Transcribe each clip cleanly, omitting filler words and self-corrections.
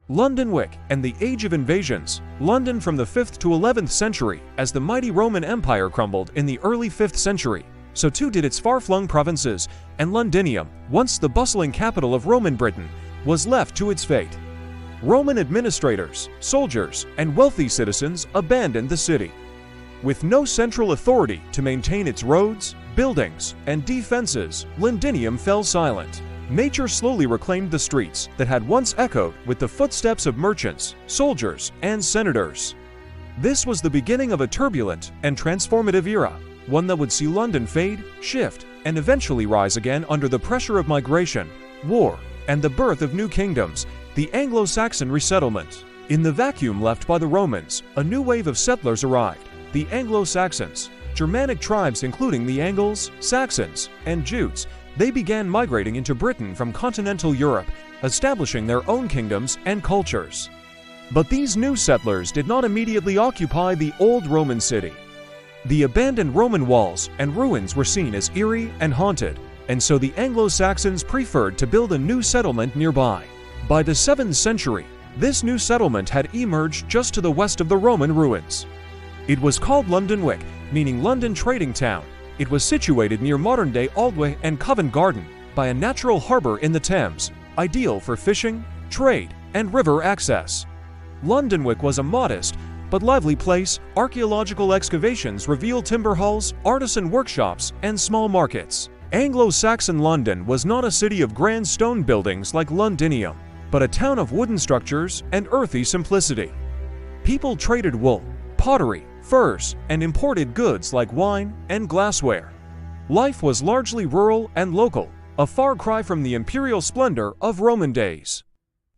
Lundenwic and the Age of Invasions, London from the 5th to 11th century. As the mighty Roman Empire crumbled in the early 5th century, so too did its far-flung provinces, and Londinium, once the bustling capital of Roman Britain, was left to its fate. Roman administrators, soldiers, and wealthy citizens abandoned the city. With no central authority to maintain its roads, buildings, and defenses, Londinium fell silent. Nature slowly reclaimed the streets that had once echoed with the footsteps of merchants, soldiers, and senators. This was the beginning of a turbulent and transformative era, one that would see London fade, shift, and eventually rise again under the pressure of migration, war, and the birth of new kingdoms, the Anglo-Saxon resettlement. In the vacuum left by the Romans, a new wave of settlers arrived, the Anglo-Saxons, Germanic tribes including the Angles, Saxons, and Jutes. They began migrating into Britain from continental Europe, establishing their own kingdoms and cultures. But these new settlers did not immediately occupy the old Roman city. The abandoned Roman walls and ruins were seen as eerie and haunted, and so the Anglo-Saxons preferred to build a new settlement nearby. By the 7th century, this new settlement had emerged just to the west of the Roman ruins. It was called Lundenwic, meaning London Trading Town. It was situated near modern-day Aldwych and Covent Garden by a natural harbor in the Thames, ideal for fishing, trade, and river access. Lundenwic was a modest but lively place. Archaeological excavations reveal timber halls, artisan workshops, and small markets. Anglo-Saxon London was not a city of grand stone buildings like Londinium, but a town of wooden structures and earthy simplicity. People traded wool, pottery, furs, and imported goods like wine and glassware. Life was largely rural and local, a far cry from the imperial splendor of Roman days.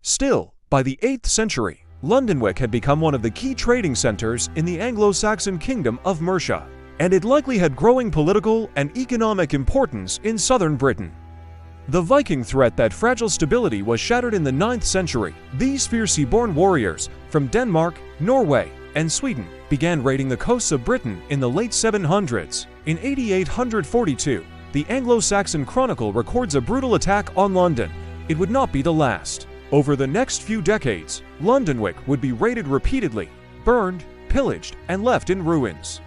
Still, by the 8th century, Lundenwic had become one of the key trading centers in the Anglo-Saxon kingdom of Mercia, and it likely had growing political and economic importance in southern Britain. The Viking threat, that fragile stability, was shattered in the 9th century. These fierce sea-born warriors from Denmark, Norway, and Sweden began raiding the coasts of Britain in the late 700s. In 8842, the Anglo-Saxon Chronicle records a brutal attack on London. It would not be the last. Over the next few decades, Lundenwic would be raided repeatedly, burned, pillaged, and left in ruins.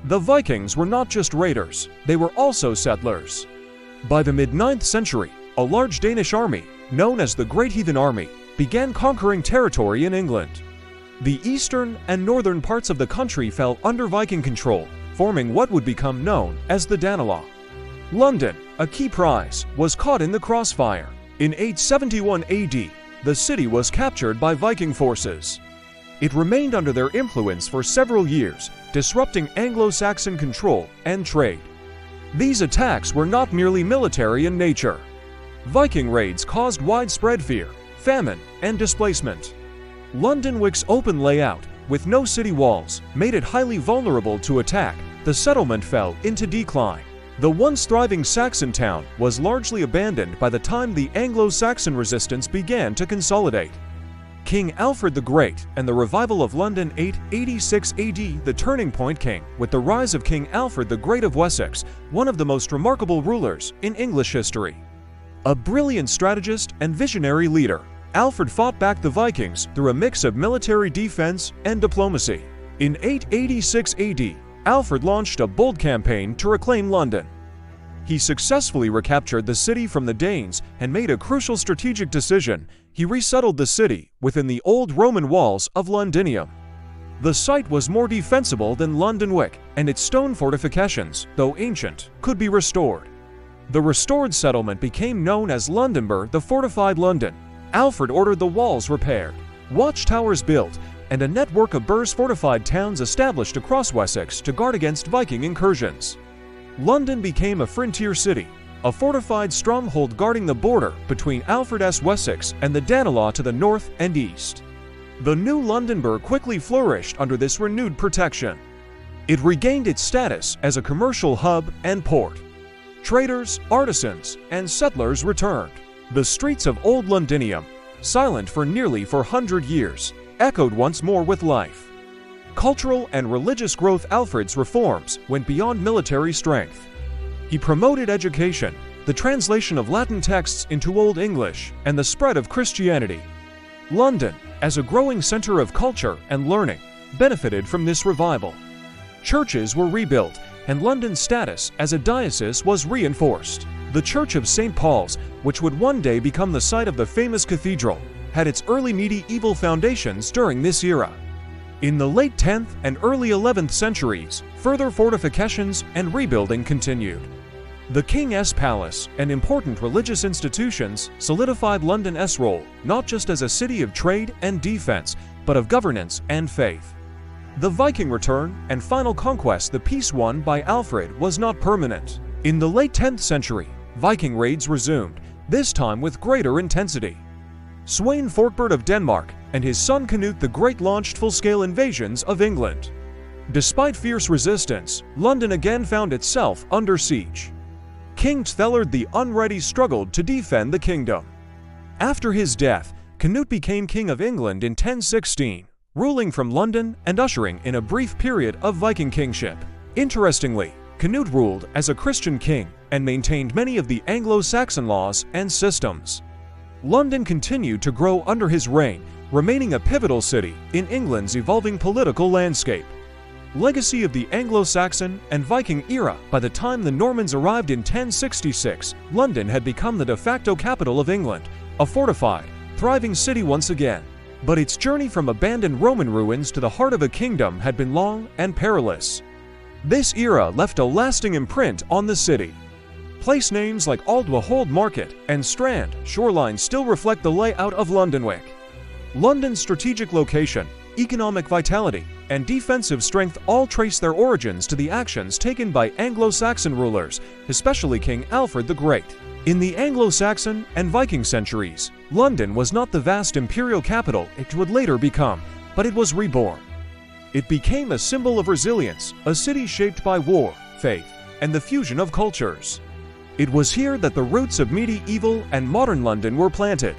The Vikings were not just raiders, they were also settlers. By the mid-9th century, a large Danish army, known as the Great Heathen Army, began conquering territory in England. The eastern and northern parts of the country fell under Viking control, forming what would become known as the Danelaw. London, a key prize, was caught in the crossfire. In 871 AD, the city was captured by Viking forces. It remained under their influence for several years, disrupting Anglo-Saxon control and trade. These attacks were not merely military in nature. Viking raids caused widespread fear, famine, and displacement. Lundenwic's open layout, with no city walls, made it highly vulnerable to attack. The settlement fell into decline. The once thriving Saxon town was largely abandoned by the time the Anglo-Saxon resistance began to consolidate. King Alfred the Great and the revival of London 886 AD. The turning point came with the rise of King Alfred the Great of Wessex, one of the most remarkable rulers in English history. A brilliant strategist and visionary leader, Alfred fought back the Vikings through a mix of military defense and diplomacy. In 886 AD, Alfred launched a bold campaign to reclaim London. He successfully recaptured the city from the Danes and made a crucial strategic decision. He resettled the city within the old Roman walls of Londinium. The site was more defensible than Lundenwic, and its stone fortifications, though ancient, could be restored. The restored settlement became known as Londonburg, the fortified London. Alfred ordered the walls repaired, watchtowers built, and a network of burhs fortified towns established across Wessex to guard against Viking incursions. London became a frontier city, a fortified stronghold guarding the border between Alfred's Wessex and the Danelaw to the north and east. The new Londonburg quickly flourished under this renewed protection. It regained its status as a commercial hub and port. Traders, artisans, and settlers returned. The streets of Old Londinium, silent for nearly 400 years, echoed once more with life. Cultural and religious growth. Alfred's reforms went beyond military strength. He promoted education, the translation of Latin texts into Old English, and the spread of Christianity. London, as a growing center of culture and learning, benefited from this revival. Churches were rebuilt, and London's status as a diocese was reinforced. The Church of St. Paul's, which would one day become the site of the famous cathedral, had its early medieval foundations during this era. In the late 10th and early 11th centuries, further fortifications and rebuilding continued. The King's Palace and important religious institutions solidified London's role not just as a city of trade and defense, but of governance and faith. The Viking return and final conquest, the peace won by Alfred, was not permanent. In the late 10th century, Viking raids resumed, this time with greater intensity. Sweyn Forkbeard of Denmark and his son Canute the Great launched full-scale invasions of England. Despite fierce resistance, London again found itself under siege. King Thelard the Unready struggled to defend the kingdom. After his death, Canute became King of England in 1016, ruling from London and ushering in a brief period of Viking kingship. Interestingly, Canute ruled as a Christian king and maintained many of the Anglo-Saxon laws and systems. London continued to grow under his reign, remaining a pivotal city in England's evolving political landscape. Legacy of the Anglo-Saxon and Viking era. By the time the Normans arrived in 1066, London had become the de facto capital of England, a fortified, thriving city once again. But its journey from abandoned Roman ruins to the heart of a kingdom had been long and perilous. This era left a lasting imprint on the city. Place names like Aldwahold Market and Strand shoreline still reflect the layout of Lundenwic. London's strategic location, economic vitality, and defensive strength all trace their origins to the actions taken by Anglo-Saxon rulers, especially King Alfred the Great. In the Anglo-Saxon and Viking centuries, London was not the vast imperial capital it would later become, but it was reborn. It became a symbol of resilience, a city shaped by war, faith, and the fusion of cultures. It was here that the roots of medieval and modern London were planted,